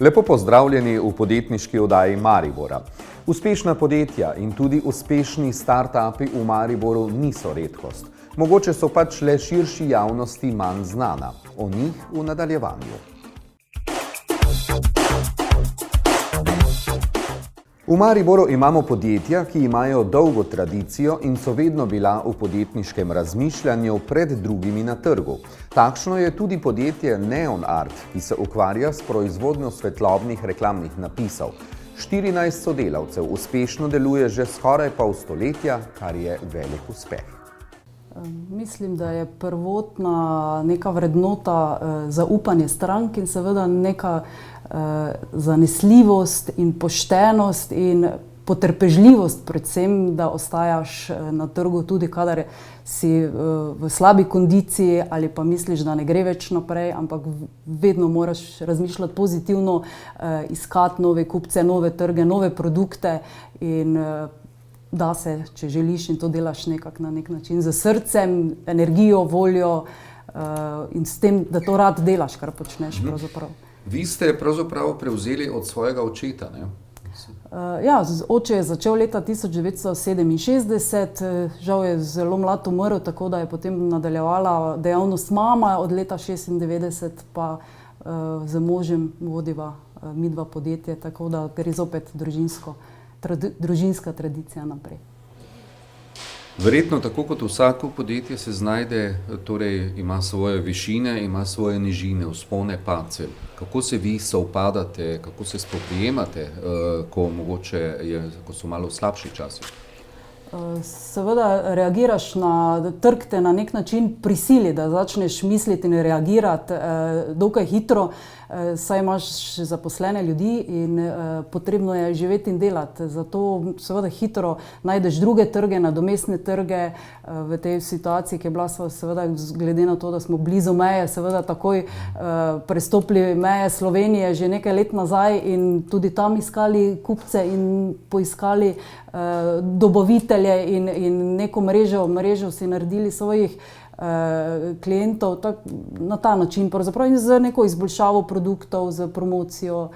Lepo pozdravljeni v podjetniški oddaji Maribora. Uspešna podjetja in tudi uspešni start-upi v Mariboru niso redkost. Mogoče so pač le širši javnosti manj znana. O njih v nadaljevanju. V Mariboru imamo podjetja, ki imajo dolgo tradicijo in so vedno bila v podjetniškem razmišljanju pred drugimi na trgu. Takšno je tudi podjetje Neon Art, ki se ukvarja s proizvodnjo svetlobnih reklamnih napisov. 14 sodelavcev uspešno deluje že skoraj pol stoletja, kar je velik uspeh. Mislim, da je prvotna neka vrednota zaupanje strank in seveda neka zanesljivost in poštenost in potrpežljivost, predvsem, da ostajaš na trgu tudi, kadar si v slabi kondiciji ali pa misliš, da ne gre več naprej, ampak vedno moraš razmišljati pozitivno, iskati nove kupce, nove trge, nove produkte in da se, če želiš in to delaš nekako na nek način z srcem, energijo, voljo in s tem, da to rad delaš, kar počneš pravzaprav. Vi ste pravzaprav prevzeli od svojega očeta, ne? Ja, oče je začel leta 1967, žal je zelo mlad umrl, tako da je potem nadaljevala dejavnost mama, od leta 1996 pa z možem vodiva midva podjetje, tako da gre zopet družinska tradicija naprej. Verjetno tako kot vsako podjetje se znajde, torej ima svoje višine, ima svoje nižine, vzpone, padce. Kako se vi sovpadate, kako se spoprijemate, ko so malo slabši časi? Seveda reagiraš na trg, te na nek način prisili, da začneš misliti in reagirati dokaj hitro, saj imaš zaposlene ljudi in potrebno je živeti in delati. Zato seveda hitro najdeš druge trge, nadomestne trge v tej situaciji, ki je bila seveda glede na to, da smo blizu meje, seveda takoj prestopili meje Slovenije že nekaj let nazaj in tudi tam iskali kupce in poiskali dobavitelje in neko mrežo si naredili svojih klientov na ta način, pravzaprav in z neko izboljšavo produktov, z promocijo,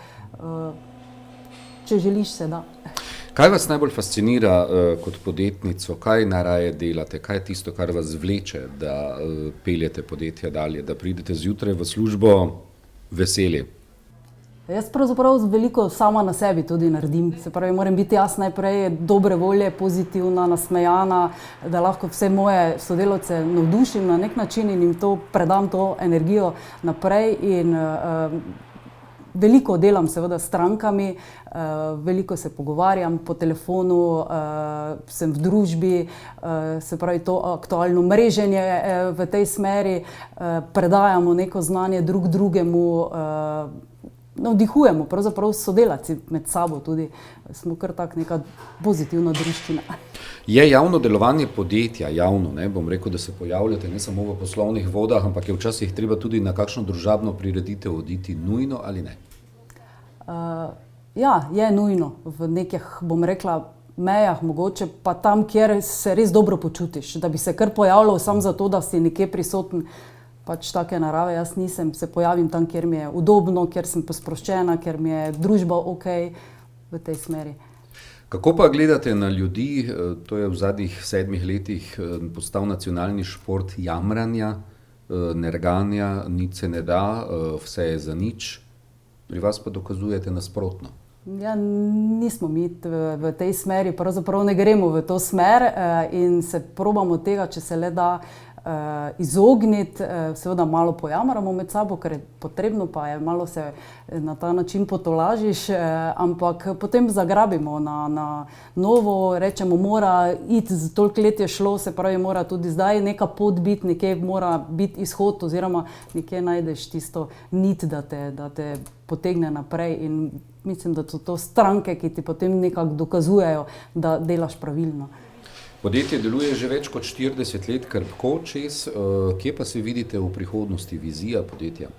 če želiš se da. Kaj vas najbolj fascinira kot podjetnico, kaj najraje delate, kaj je tisto, kar vas vleče, da peljete podjetje dalje, da pridete zjutraj v službo veseli? Jaz pravzaprav veliko sama na sebi tudi naredim, se pravi, moram biti jaz najprej dobre volje, pozitivna, nasmejana, da lahko vse moje sodelavce navdušim na nek način in jim predam to energijo naprej in veliko delam seveda s strankami, veliko se pogovarjam po telefonu, sem v družbi, se pravi to aktualno mreženje v tej smeri, predajamo neko znanje drug drugemu, navdihujemo, pravzaprav sodelavci med sabo tudi, smo kar tak neka pozitivna druščina. Je javno delovanje podjetja, javno, ne, bom rekel, da se pojavljate ne samo v poslovnih vodah, ampak je včasih treba tudi na kakšno družabno prireditev oditi, nujno ali ne? Ja, je nujno, v nekih, bom rekla, mejah mogoče, pa tam, kjer se res dobro počutiš, da bi se kar pojavljal samo zato, da si nekje prisoten. Pač take narave, jaz nisem, se pojavim tam, kjer mi je udobno, kjer sem posproščena, kjer mi je družba okej v tej smeri. Kako pa gledate na ljudi, to je v zadnjih 7 letih postal nacionalni šport jamranja, nerganja, nič se ne da, vse je za nič, pri vas pa dokazujete nasprotno? Ja, nismo mi v tej smeri, pravzaprav ne gremo v to smer in se probamo tega, če se le da, izogniti, seveda malo pojamramo med sabo, ker je potrebno, pa je malo se na ta način potolažiš, ampak potem zagrabimo na novo, rečemo, mora iti, toliko let je šlo, se pravi, mora tudi zdaj neka pot biti, nekje mora biti izhod oziroma nekje najdeš tisto nit, da te potegne naprej in mislim, da so to stranke, ki ti potem nekako dokazujejo, da delaš pravilno. Podjetje deluje že več kot 40 let, krpko čez. Kje pa se vidite v prihodnosti, vizija podjetja?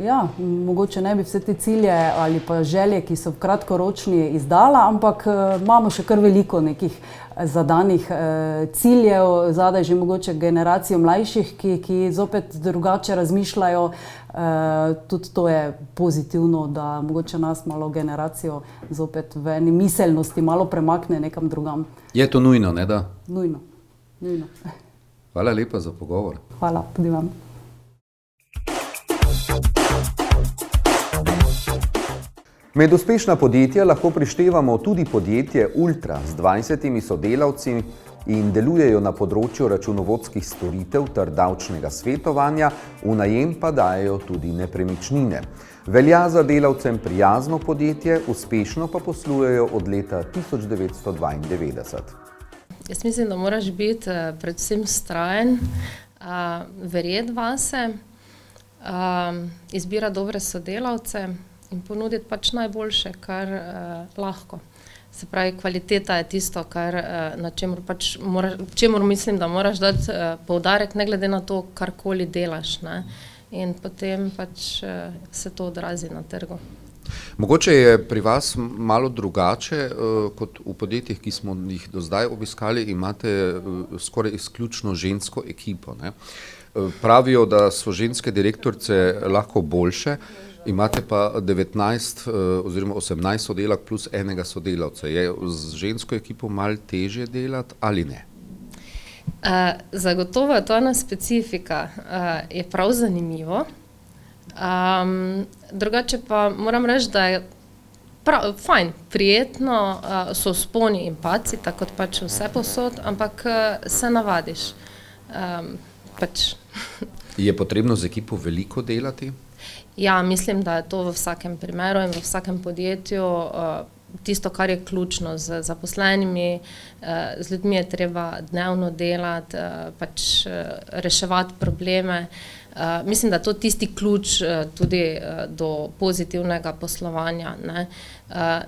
Ja, mogoče ne bi vse te cilje ali pa želje, ki so kratkoročni, izdala, ampak imamo še kar veliko nekih zadanih ciljev, zadaj že mogoče generacijo mlajših, ki zopet drugače razmišljajo. Tudi to je pozitivno, da mogoče nas malo generacijo zopet v eni miselnosti malo premakne nekam drugam. Je to nujno, ne da? Nujno. Hvala lepa za pogovor. Hvala, tudi vam. Med uspešna podjetja lahko prištevamo tudi podjetje Ultra z 20 sodelavci in delujejo na področju računovodskih storitev ter davčnega svetovanja, v najem pa dajejo tudi nepremičnine. Velja za delavcem prijazno podjetje, uspešno pa poslujejo od leta 1992. Jaz mislim, da moraš biti predvsem vztrajen, verjeti vase, izbirati dobre sodelavce in ponuditi pač najboljše, kar lahko. Se pravi, kvaliteta je tisto, na čemur mislim, da moraš dati poudarek, ne glede na to, karkoli delaš, ne. In potem pač se to odrazi na trgu. Mogoče je pri vas malo drugače kot v podjetjih, ki smo jih do zdaj obiskali, imate skoraj izključno žensko ekipo, ne? Pravijo, da so ženske direktorice lahko boljše, imate pa 19 oziroma 18 sodelavk plus enega sodelavca. Je z žensko ekipo malo težje delati ali ne? Zagotovo je to ena specifika, je prav zanimivo. Drugače pa moram reči, da je fajn, prijetno, so vzponi in padci, tako kot pač vse povsod, ampak se navadiš. Je potrebno z ekipo veliko delati? Ja, mislim, da je to v vsakem primeru in v vsakem podjetju tisto, kar je ključno z zaposlenimi, z ljudmi je treba dnevno delati, pač reševati probleme. Mislim, da je to tisti ključ tudi do pozitivnega poslovanja, ne.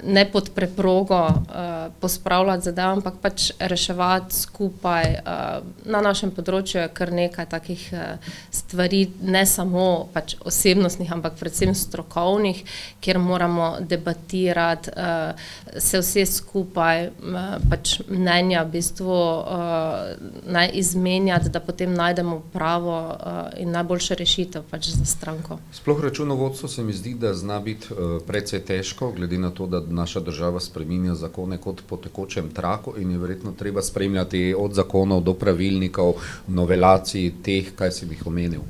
Ne pod preprogo pospravljati zadev, ampak pač reševati skupaj. Na našem področju je kar nekaj takih stvari, ne samo pač osebnostnih, ampak predvsem strokovnih, kjer moramo debatirati, se vse skupaj, pač mnenja v bistvu izmenjati, da potem najdemo pravo in najboljšo rešitev pač za stranko. Sploh računovodstvo se mi zdi, da zna biti precej težko, glede na to, da naša država spreminja zakone kot po tekočem traku in je verjetno treba spremljati od zakonov do pravilnikov, novelacij teh, kaj si jih omenil.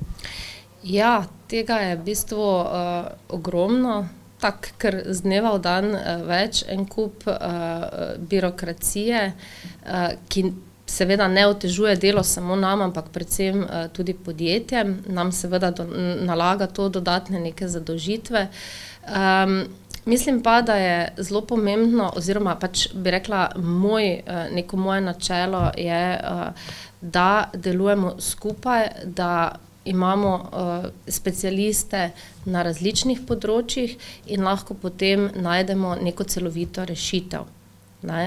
Ja, tega je v bistvu ogromno, tako ker z dneva v dan več, en kup birokracije, ki seveda ne otežuje delo samo nam, ampak predvsem tudi podjetjem. Nam seveda nalaga to dodatne neke zadolžitve. Mislim pa, da je zelo pomembno, oziroma pač bi rekla, neko moje načelo je, da delujemo skupaj, da imamo specialiste na različnih področjih in lahko potem najdemo neko celovito rešitev, ne,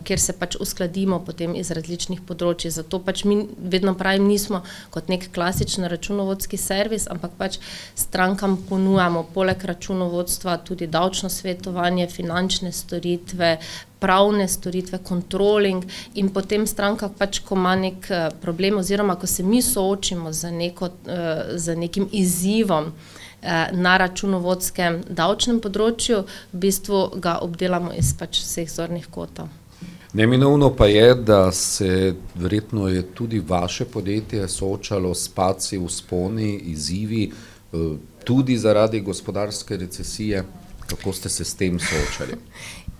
kjer se pač uskladimo potem iz različnih področij. Zato pač mi vedno pravim, nismo kot nek klasičen računovodski servis, ampak pač strankam ponujamo poleg računovodstva tudi davčno svetovanje, finančne storitve, pravne storitve, controlling in potem stranka pač, ko ima nek problem oziroma ko se mi soočimo z nekim izzivom na računovodskem davčnem področju, v bistvu ga obdelamo iz pač vseh zornih kotov. Neminovno pa je, da se verjetno je tudi vaše podjetje soočalo s padci, vzponi, izzivi, tudi zaradi gospodarske recesije. Kako ste se s tem soočali?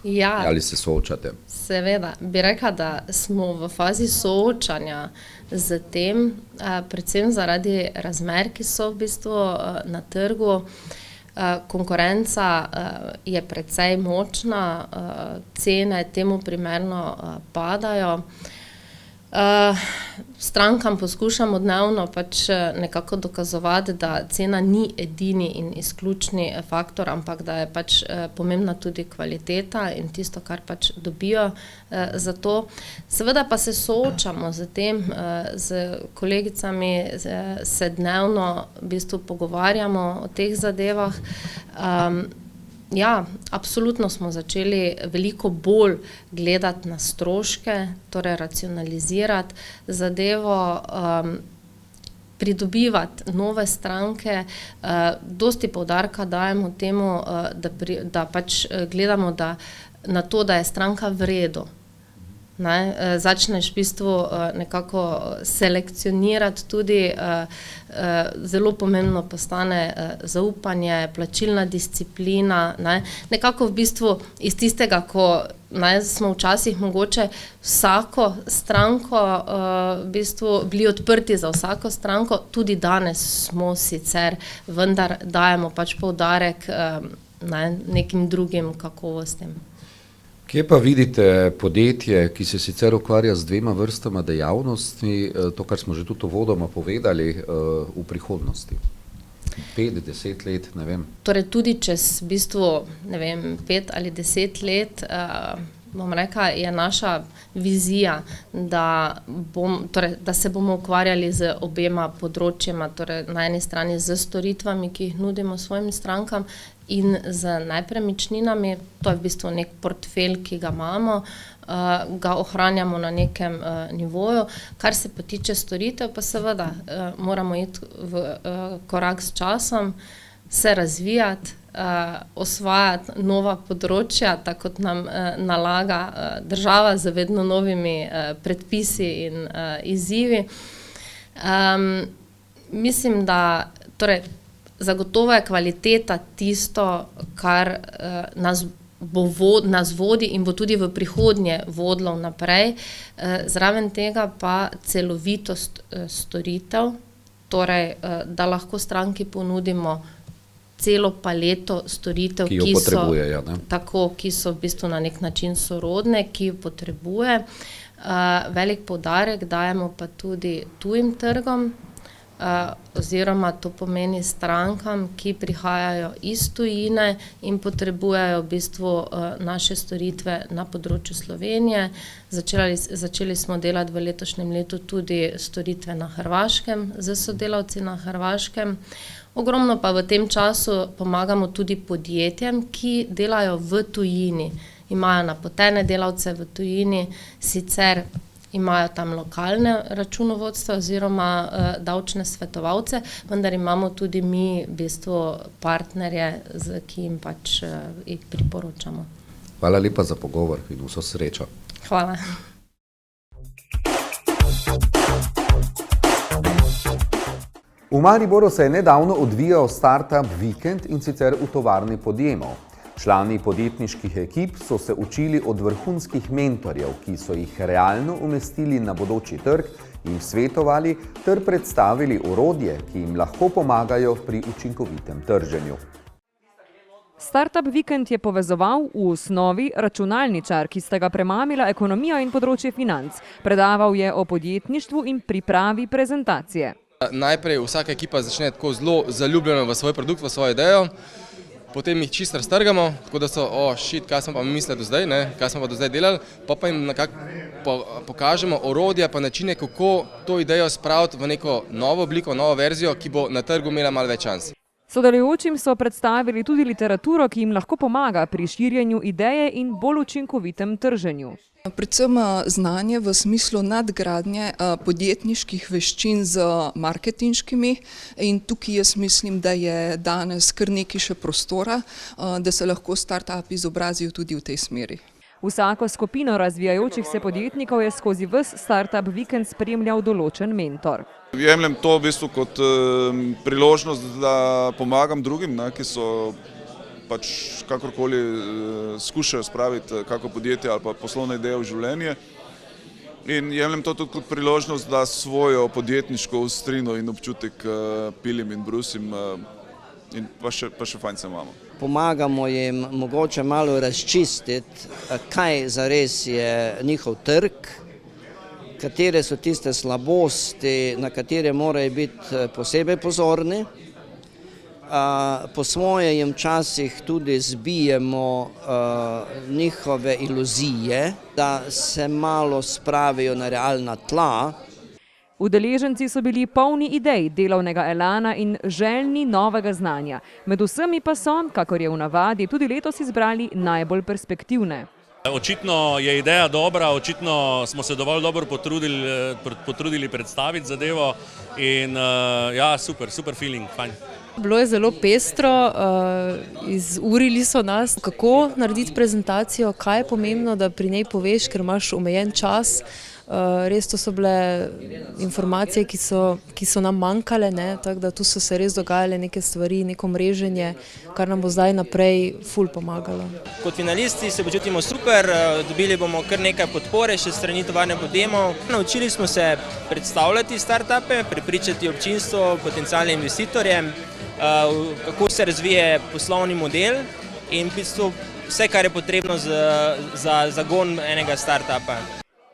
Ja, ali se soočate? Seveda, bi rekla, da smo v fazi soočanja z tem, predvsem zaradi razmer, ki so v bistvu na trgu. Konkurenca je precej močna, cene temu primerno padajo. Strankam poskušamo dnevno pač nekako dokazovati, da cena ni edini in izključni faktor, ampak da je pač pomembna tudi kvaliteta in tisto, kar pač dobijo za to. Seveda pa se soočamo z tem, z kolegicami, se dnevno v bistvu pogovarjamo o teh zadevah. Ja, absolutno smo začeli veliko bolj gledati na stroške, torej racionalizirati zadevo, pridobivati nove stranke. Dosti poudarka dajemo temu, da pač gledamo na to, da je stranka v redu. Začneš v bistvu nekako selekcionirati tudi, zelo pomembno postane zaupanje, plačilna disciplina. Nekako v bistvu iz tistega, ko smo včasih mogoče vsako stranko v bistvu bili odprti za vsako stranko, tudi danes smo sicer, vendar dajemo pač poudarek nekim drugim kakovostim. Kje pa vidite podjetje, ki se sicer ukvarja z dvema vrstama dejavnosti, to, kar smo že tudi uvodoma povedali, v prihodnosti? 5-10 let, ne vem. Torej tudi čez v bistvu, ne vem, 5 ali 10 let, bom rekla, je naša vizija, da se bomo ukvarjali z obema področjema, torej na eni strani z storitvami, ki jih nudimo svojim strankam, in z nepremičninami. To je v bistvu nek portfelj, ki ga imamo, ga ohranjamo na nekem nivoju. Kar se pa tiče storitev, pa seveda moramo iti v korak s časom, se razvijati, osvajati nova področja, tako kot nam nalaga država z vedno novimi predpisi in izzivi. Mislim, da zagotovo je kvaliteta tisto, kar nas vodi in bo tudi v prihodnje vodilo naprej. Zraven tega pa celovitost storitev, torej da lahko stranki ponudimo celo paleto storitev, ki so v bistvu na nek način sorodne, ki jo potrebuje. Velik poudarek dajemo pa tudi tujim trgom, oziroma to pomeni strankam, ki prihajajo iz tujine in potrebujejo v bistvu naše storitve na področju Slovenije. Začeli smo delati v letošnjem letu tudi storitve na Hrvaškem, z sodelavci na Hrvaškem. Ogromno pa v tem času pomagamo tudi podjetjem, ki delajo v tujini. Imajo napotene delavce v tujini, sicer imajo tam lokalne računovodstva oziroma davčne svetovalce, vendar imamo tudi mi v bistvu partnerje, ki jim pač jih priporočamo. Hvala lepa za pogovor in vso srečo. Hvala. V Mariboru se je nedavno odvijal startup vikend in sicer v tovarni Podjemov. Člani podjetniških ekip so se učili od vrhunskih mentorjev, ki so jih realno umestili na bodoči trg in svetovali ter predstavili orodje, ki jim lahko pomagajo pri učinkovitem trženju. Startup vikend je povezoval v osnovi računalničar, ki sta ga premamila ekonomija in področje financ. Predaval je o podjetništvu in pripravi prezentacije. Najprej vsaka ekipa začne tako zelo zaljubljeno v svoj produkt, v svojo idejo. Potem jih čisto raztrgamo, tako da so, kaj smo pa mislili do zdaj, kaj smo pa do zdaj delali, pa jim nekako pokažemo orodja pa načine, kako to idejo spraviti v neko novo obliko, novo verzijo, ki bo na trgu imela malo več šans. Sodelujočim so predstavili tudi literaturo, ki jim lahko pomaga pri širjenju ideje in bolj učinkovitem trženju. Predvsem znanje v smislu nadgradnje podjetniških veščin z marketinškimi in tukaj jaz mislim, da je danes kar nekaj še prostora, da se lahko startupi izobrazijo tudi v tej smeri. Vsako skupino razvijajočih se podjetnikov je skozi ves startup vikend spremljal določen mentor. Jemljem to v bistvu kot priložnost, da pomagam drugim, ki so pač kakorkoli skušajo spraviti kako podjetje ali pa poslovne ideje v življenje. In jemljem to tudi kot priložnost, da svojo podjetniško ostrino in občutek pilim in brusim in pa še fajn se imamo. Pomagamo jim mogoče malo razčistiti, kaj zares je njihov trg katere so tiste slabosti, na katere morajo biti posebej pozorni. Po svoje jim včasih tudi zbijemo njihove iluzije, da se malo spravijo na realna tla. Udeleženci so bili polni idej, delovnega elana in željni novega znanja. Med vsemi pa so, kakor je v navadi, tudi letos izbrali najbolj perspektivne. Očitno je ideja dobra, očitno smo se dovolj dobro potrudili predstaviti zadevo in ja, super feeling, fajn. Bilo je zelo pestro, izurili so nas, kako narediti prezentacijo, kaj je pomembno, da pri njej poveš, ker imaš omejen čas. Res to so bile informacije, ki so nam manjkale, tako da tu so se res dogajale neke stvari, neko mreženje, kar nam bo zdaj naprej ful pomagalo. Kot finalisti se počutimo super, dobili bomo kar nekaj podpore še strani tovarne Podjemov. Naučili smo se predstavljati startupe, prepričati občinstvo, potencialne investitorje, kako se razvije poslovni model in v bistvu vse, kar je potrebno za zagon enega startupa.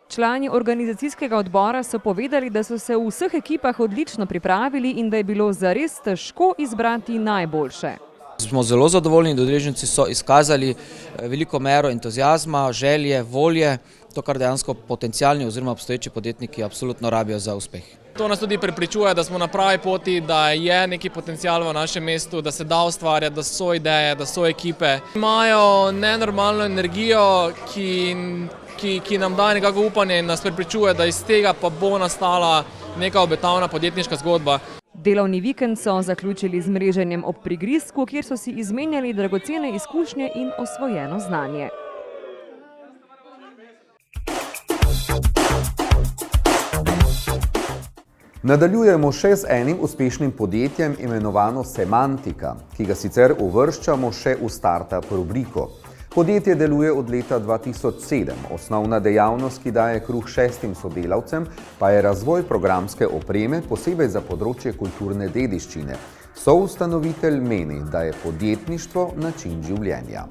Člani organizacijskega odbora so povedali, da so se v vseh ekipah odlično pripravili in da je bilo zares težko izbrati najboljše. Smo zelo zadovoljni, da udeleženci so izkazali veliko mero entuziazma, želje, volje, to, kar dejansko potencialni oziroma obstoječi podjetniki absolutno rabijo za uspeh. To nas tudi prepričuje, da smo na pravi poti, da je neki potencial v našem mestu, da se da ustvarjati, da so ideje, da so ekipe. Imajo nenormalno energijo, ki nam daje nekako upanje in nas prepričuje, da iz tega pa bo nastala neka obetavna podjetniška zgodba. Delovni vikend so zaključili z mreženjem ob prigrizku, kjer so si izmenjali dragocene izkušnje in osvojeno znanje. Nadaljujemo še z enim uspešnim podjetjem imenovano Semantika, ki ga sicer uvrščamo še v startup rubriko. Podjetje deluje od leta 2007. Osnovna dejavnost, ki daje kruh 6 sodelavcem, pa je razvoj programske opreme, posebej za področje kulturne dediščine. Soustanovitelj meni, da je podjetništvo način življenja.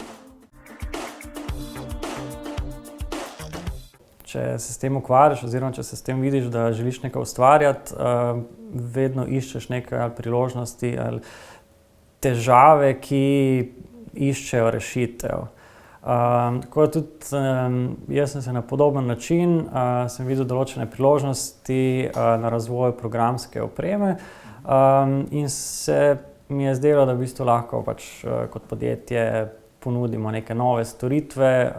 Če se s tem ukvarjaš oziroma če se s tem vidiš, da želiš nekaj ustvarjati, vedno iščeš neke priložnosti ali težave, ki iščejo rešitev. Tako da tudi jaz sem se na podoben način, sem videl določene priložnosti na razvoju programske opreme in se mi je zdelo, da v bistvu lahko kot podjetje ponudimo neke nove storitve,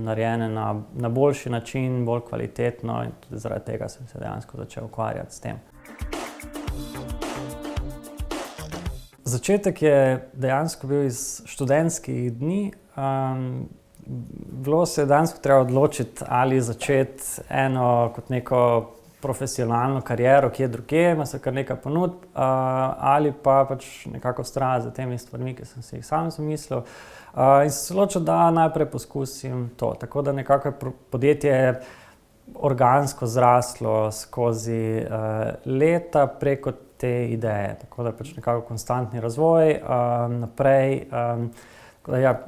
narejene na boljši način, bolj kvalitetno in tudi zaradi tega sem se dejansko začel ukvarjati s tem. Začetek je dejansko bil iz študentskih dni. Bilo se je dejansko treba odločiti, ali začeti eno kot neko profesionalno kariero, kje drugje, ima se kar nekaj ponudb, ali pa nekako vztrajati za temi stvarmi, ki sem si jih sam zamislil. In sem se odločil, da najprej poskusim to. Tako da nekako je podjetje organsko zraslo skozi leta preko te ideje. Tako da nekako konstantni razvoj naprej.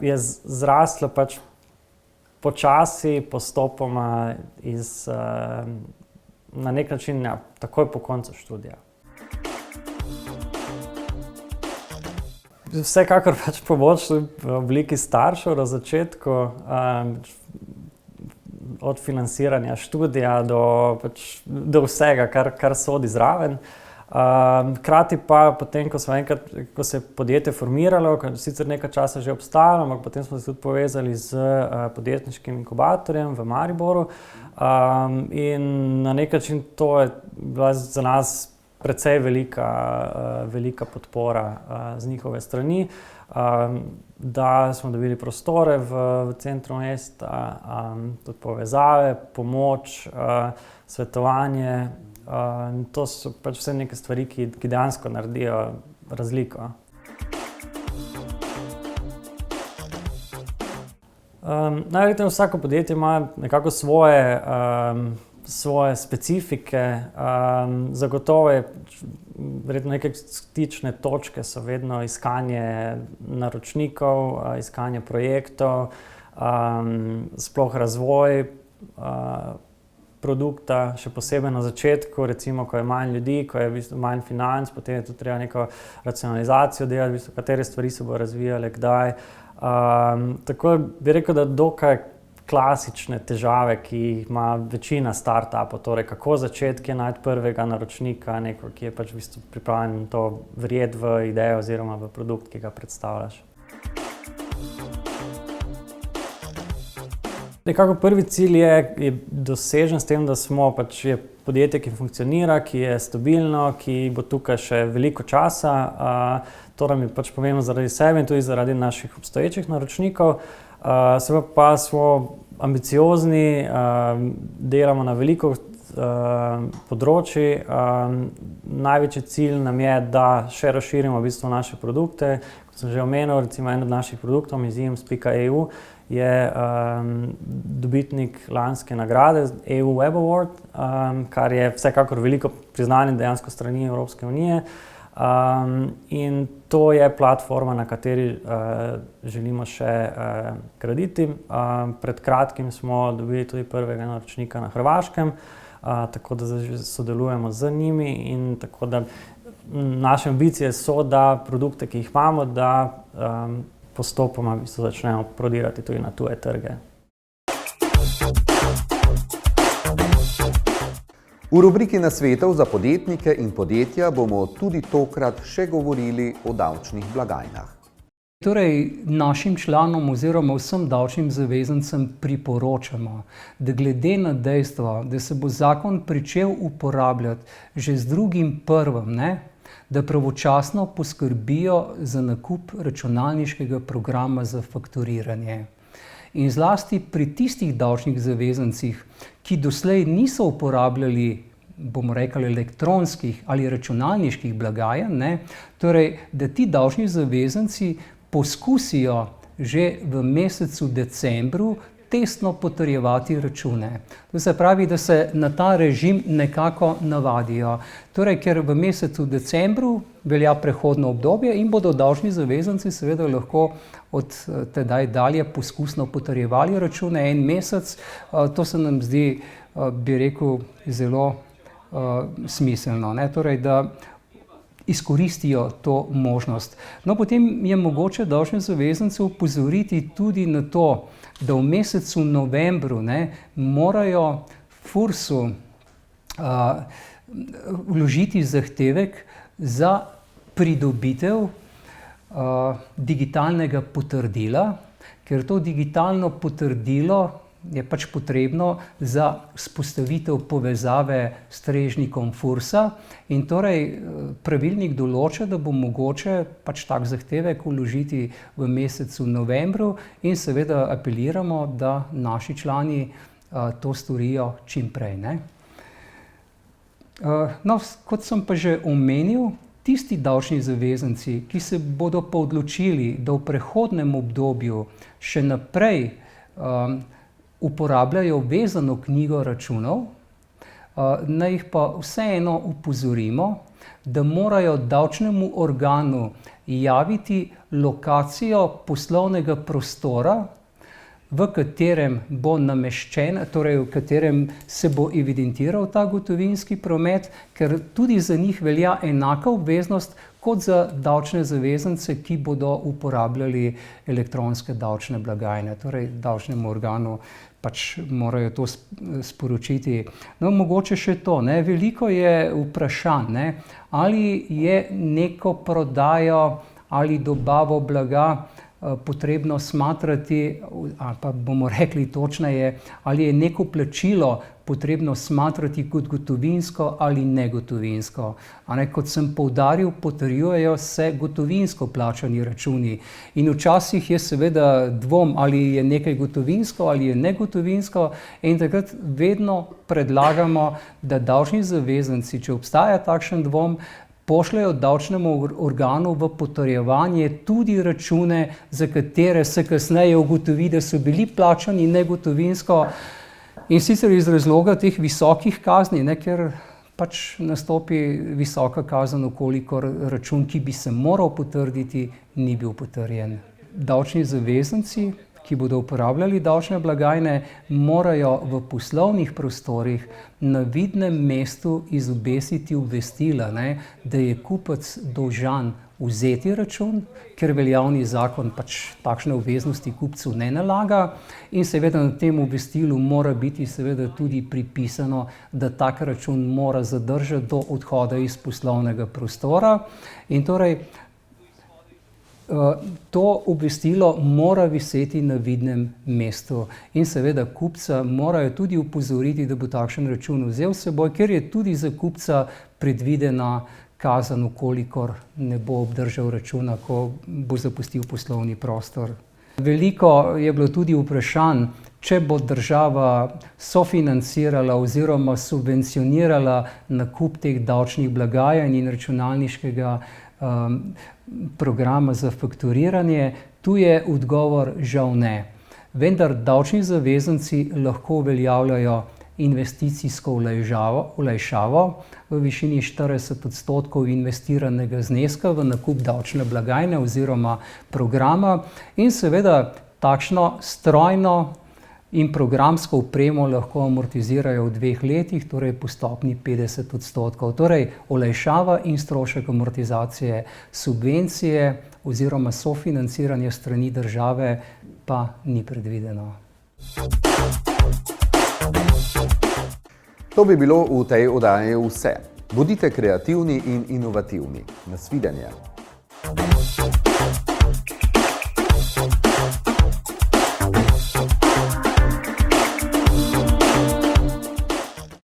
Je zraslo počasi, postopoma na nek način takoj po koncu študija. Vsekakor pomoč v obliki staršev na začetku, od financiranja študija do vsega, kar sodi zraven. Hkrati pa potem, ko se je podjetje formiralo, sicer nekaj časa že obstajalo, ampak potem smo se tudi povezali z podjetniškim inkubatorjem v Mariboru in na nek način to je bila za nas precej velika podpora z njihove strani, da smo dobili prostore v centru mesta, tudi povezave, pomoč, svetovanje. To so vse neke stvari, ki dejansko naredijo razliko. Najverjetneje vsako podjetje ima nekako svoje specifike, zagotovo je verjetno neke stične točke so vedno iskanje naročnikov, iskanje projektov, sploh razvoj produkta, še posebej na začetku, recimo, ko je manj ljudi, ko je v bistvu manj financ, potem je tudi treba neko racionalizacijo delati, v bistvu, katere stvari se bo razvijale, kdaj. Tako bi rekel, da dokaj klasične težave, ki jih ima večina startupov, torej kako začeti, kje najti prvega naročnika, neko, ki je pač v bistvu pripravljen to verjeti v idejo oziroma v produkt, ki ga predstavljaš. Nekako prvi cilj je dosežen s tem, da smo pač je podjetje, ki funkcionira, ki je stabilno, ki bo tukaj še veliko časa. To nam je pač pomembno zaradi sebe in tudi zaradi naših obstoječih naročnikov. Se pa smo ambiciozni, delamo na veliko področji. Največji cilj nam je, da še razširimo v bistvu naše produkte. Kot sem že omenil, recimo en od naših produktov, Museums.eu, je dobitnik lanske nagrade EU Web Award, kar je vsekakor veliko priznanje dejansko strani Evropske unije. In to je platforma, na kateri želimo še graditi. Pred kratkim smo dobili tudi prvega naročnika na Hrvaškem, tako da sodelujemo z njimi in tako da naše ambicije so, da produkte, ki jih imamo, da postopoma začnemo prodirati tudi na tuje trge. V rubriki nasvetov za podjetnike in podjetja bomo tudi tokrat še govorili o davčnih blagajnah. Torej, našim članom oziroma vsem davčnim zavezancem priporočamo, da glede na dejstvo, da se bo zakon pričel uporabljati že z 2.1., da pravočasno poskrbijo za nakup računalniškega programa za fakturiranje. In zlasti pri tistih davčnih zavezancih, ki doslej niso uporabljali, bomo rekli, elektronskih ali računalniških blagajn, torej, da ti davčni zavezanci poskusijo že v mesecu decembru testno potrjevati račune. To se pravi, da se na ta režim nekako navadijo. Torej, ker v mesecu decembru velja prehodno obdobje in bodo davčni zavezanci seveda lahko od tedaj dalje poskusno potrjevali račune en mesec. To se nam zdi, bi rekel, zelo smiselno. Torej, da izkoristijo to možnost. No, potem je mogoče davčne zavezance opozoriti tudi na to, da v mesecu novembru morajo FURS-u vložiti zahtevek za pridobitev digitalnega potrdila, ker to digitalno potrdilo je pač potrebno za vzpostavitev povezave s strežnikom FURS-a in torej pravilnik določa, da bo mogoče pač tak zahtevek vložiti v mesecu novembru in seveda apeliramo, da naši člani to storijo čim prej. No, kot sem pa že omenil, tisti davčni zavezanci, ki se bodo pa odločili, da v prehodnem obdobju še naprej uporabljajo vezano knjigo računov, naj jih pa vseeno opozorimo, da morajo davčnemu organu javiti lokacijo poslovnega prostora, v katerem bo nameščen, torej v katerem se bo evidentiral ta gotovinski promet, ker tudi za njih velja enaka obveznost kot za davčne zavezance, ki bodo uporabljali elektronske davčne blagajne. Torej, davčnemu organu pač morajo to sporočiti. No, mogoče še to, veliko je vprašanj, ali je neko prodajo ali dobavo blaga potrebno smatrati, ali pa bomo rekli točneje, ali je neko plačilo potrebno smatrati kot gotovinsko ali negotovinsko. Kot sem poudaril, potrjujejo se gotovinsko plačani računi. In včasih je seveda dvom, ali je nekaj gotovinsko ali je negotovinsko, in takrat vedno predlagamo, da davčni zavezanci, če obstaja takšen dvom, pošljejo davčnemu organu v potrjevanje tudi račune, za katere se kasneje ugotovi, da so bili plačani negotovinsko, in sicer iz razloga teh visokih kazni, ker pač nastopi visoka kazen, ukolikor račun, ki bi se moral potrditi, ni bil potrjen. Davčni zavezanci, ki bodo uporabljali davčne blagajne, morajo v poslovnih prostorih na vidnem mestu izobesiti obvestila, da je kupec dolžan vzeti račun, ker veljavni zakon takšne obveznosti kupcu ne nalaga, in seveda na tem obvestilu mora biti seveda tudi pripisano, da tak račun mora zadržati do odhoda iz poslovnega prostora. In torej to obvestilo mora viseti na vidnem mestu in seveda kupca morajo tudi opozoriti, da bo takšen račun vzel s seboj, ker je tudi za kupca predvidena kazen, ukolikor ne bo obdržal računa, ko bo zapustil poslovni prostor. Veliko je bilo tudi vprašanj, če bo država sofinancirala oziroma subvencionirala nakup teh davčnih blagajn in računalniškega programa za fakturiranje. Tu je odgovor žal ne. Vendar davčni zavezanci lahko uveljavljajo investicijsko olajšavo v višini 40% investiranega zneska v nakup davčne blagajne oziroma programa in seveda takšno strojno in programsko opremo lahko amortizirajo v 2 letih, torej po stopnji 50%. Torej olajšava in strošek amortizacije, subvencije oziroma sofinanciranje strani države pa ni predvideno. To bi bilo v tej oddaji vse. Bodite kreativni in inovativni. Nasvidenje.